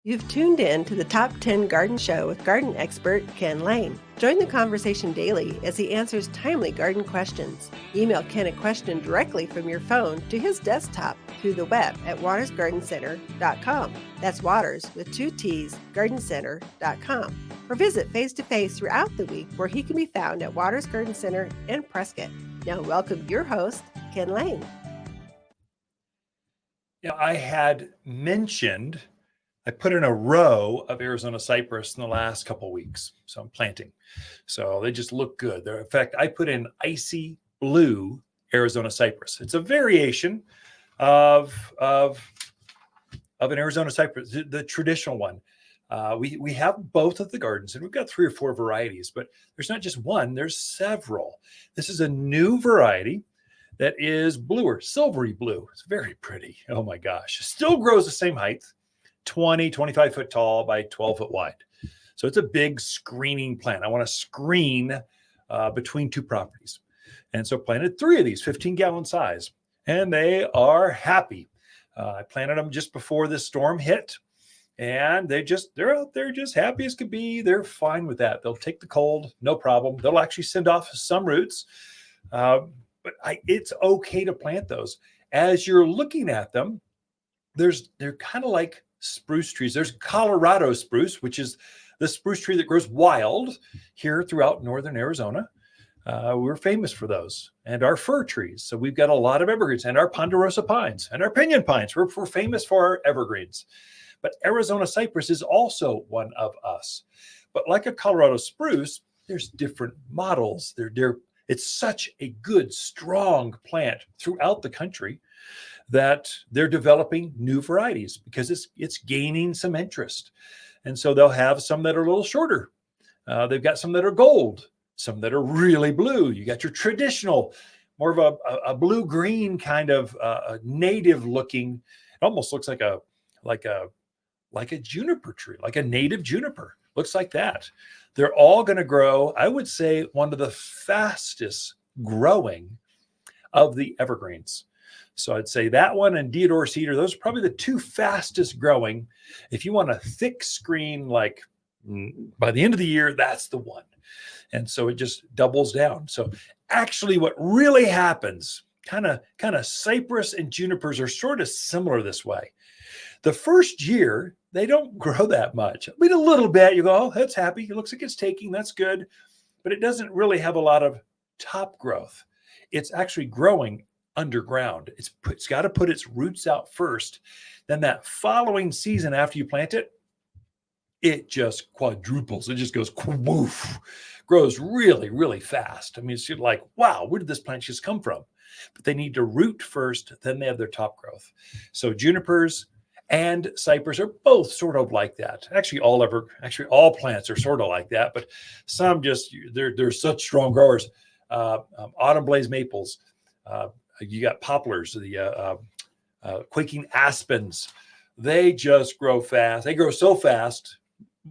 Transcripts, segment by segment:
You've tuned in to the Top 10 Garden Show with garden expert Ken Lain. Join the conversation daily as he answers timely garden questions. Email Ken a question directly from your phone to his desktop through the web at watersgardencenter.com. That's Waters with 2 T's, gardencenter.com. Or visit face-to-face throughout the week where he can be found at Waters Garden Center in Prescott. Now welcome your host, Ken Lain. I had mentioned I put in a row of Arizona Cypress in the last couple of weeks. So I'm planting. So they just look good. In fact, I put in icy blue Arizona Cypress. It's a variation of an Arizona Cypress, the traditional one. We have both of the gardens, and we've got 3 or 4 varieties, but there's not just one, there's several. This is a new variety that is bluer, silvery blue. It's very pretty. Oh my gosh. It still grows the same height. 20, 25 foot tall by 12 foot wide. So it's a big screening plant. I want to screen between 2 properties. And so planted 3 of these, 15-gallon size, and they are happy. I planted them just before this storm hit, and they're out there just happy as could be. They're fine with that. They'll take the cold, no problem. They'll actually send off some roots, but it's okay to plant those. As you're looking at them, they're kind of like spruce trees. There's Colorado spruce, which is the spruce tree that grows wild here throughout northern Arizona. We're famous for those, and our fir trees. So we've got a lot of evergreens, and our ponderosa pines and our pinyon pines. We're famous for our evergreens. But Arizona cypress is also one of us. But like a Colorado spruce, there's different models. It's such a good, strong plant throughout the country that they're developing new varieties because it's gaining some interest. And so they'll have some that are a little shorter. They've got some that are gold, some that are really blue. You got your traditional, more of a blue-green kind of native looking. It almost looks like a juniper tree, like a native juniper. Looks like that. They're all going to grow, I would say, one of the fastest growing of the evergreens. So I'd say that one and Deodar cedar, those are probably the 2 fastest growing. If you want a thick screen, like by the end of the year, that's the one. And so it just doubles down. So actually what really happens, kind of cypress and junipers are sort of similar this way. The first year, they don't grow that much. I mean, a little bit, you go, oh, that's happy. It looks like it's taking, that's good. But it doesn't really have a lot of top growth. It's actually growing underground. It's got to put its roots out first. Then that following season after you plant it, it just quadruples. It just goes woof, grows really, really fast. I mean, it's like, wow, where did this plant just come from? But they need to root first, then they have their top growth. So junipers and cypress are both sort of like that. Actually, all plants are sort of like that, but some just, they're such strong growers. Autumn blaze maples, you got poplars, the quaking aspens. They just grow fast. They grow so fast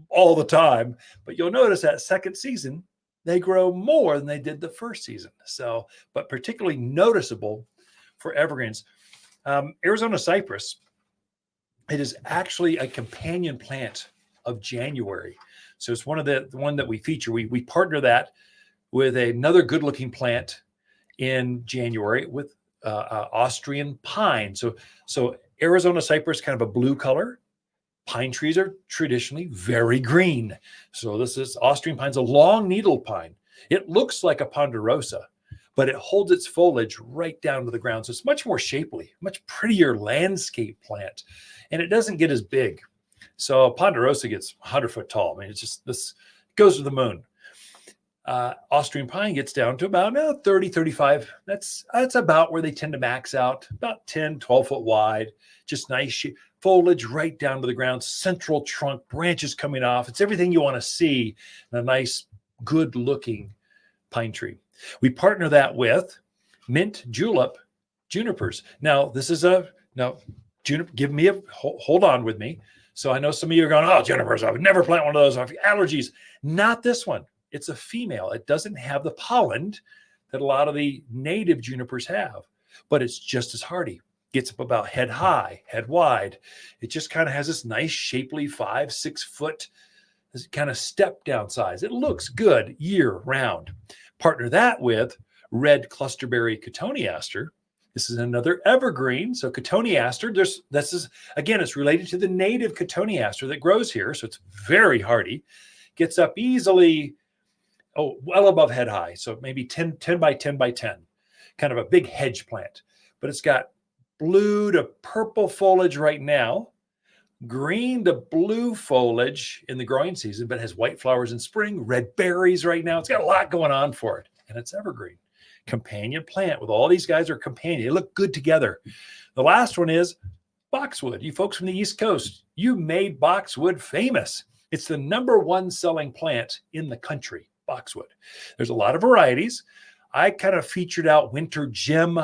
all the time, but you'll notice that second season, they grow more than they did the first season. So, but particularly noticeable for evergreens. Arizona cypress, it is actually a companion plant of January. So it's one that we feature. We partner that with another good looking plant in January with Austrian pine. So Arizona cypress, kind of a blue color. Pine trees are traditionally very green. So this is Austrian pine's a long needle pine. It looks like a ponderosa, but it holds its foliage right down to the ground. So it's much more shapely, much prettier landscape plant. And it doesn't get as big. So ponderosa gets 100 foot tall. I mean, it's just, this goes to the moon. Austrian pine gets down to about 30, 35. That's about where they tend to max out, about 10, 12 foot wide, just nice foliage right down to the ground, central trunk, branches coming off. It's everything you want to see in a nice, good looking pine tree. We partner that with Mint Julep Junipers. Now, juniper, hold on with me. So I know some of you are going, oh, junipers, I would never plant one of those. I have allergies. Not this one. It's a female. It doesn't have the pollen that a lot of the native junipers have, but it's just as hardy. Gets up about head high, head wide. It just kind of has this nice shapely 5-6 foot kind of step down size. It looks good year round. Partner that with Red Clusterberry Cotoneaster. This is another evergreen. So Cotoneaster, again, it's related to the native Cotoneaster that grows here. So it's very hardy. Gets up easily, well above head high. So maybe 10 by 10 by 10, kind of a big hedge plant. But it's got blue to purple foliage right now, green to blue foliage in the growing season, but has white flowers in spring, red berries right now. It's got a lot going on for it. And it's evergreen. Companion plant with all these guys are companion. They look good together. The last one is boxwood. You folks from the East Coast, you made boxwood famous. It's the #1 selling plant in the country, boxwood. There's a lot of varieties. I kind of featured out Winter Gem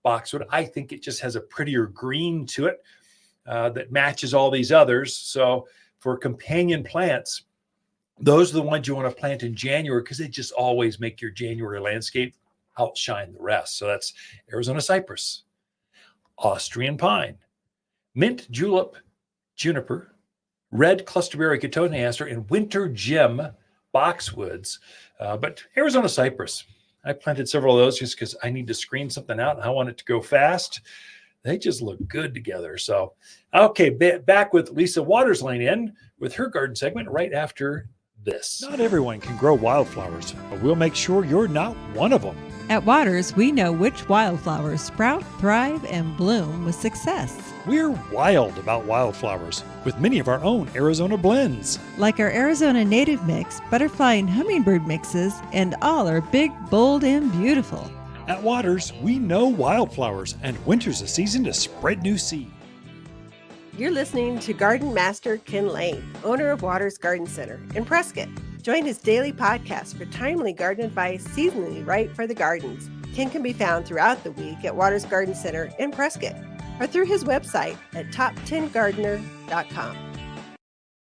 Boxwood. I think it just has a prettier green to it that matches all these others. So for companion plants, those are the ones you want to plant in January because they just always make your January landscape outshine the rest. So that's Arizona Cypress, Austrian Pine, Mint Julep Juniper, Red Clusterberry Cotoneaster, and Winter Gem Boxwoods. But Arizona Cypress, I planted several of those just because I need to screen something out and I want it to go fast. They just look good together. So, okay, back with Lisa Waters Lain in with her garden segment right after this. Not everyone can grow wildflowers, but we'll make sure you're not one of them. At Waters, we know which wildflowers sprout, thrive, and bloom with success. We're wild about wildflowers with many of our own Arizona blends. Like our Arizona native mix, butterfly and hummingbird mixes, and all are big, bold, and beautiful. At Waters, we know wildflowers, and winter's a season to spread new seed. You're listening to Garden Master Ken Lain, owner of Waters Garden Center in Prescott. Join his daily podcast for timely garden advice seasonally right for the gardens. Ken can be found throughout the week at Waters Garden Center in Prescott or through his website at top10gardener.com.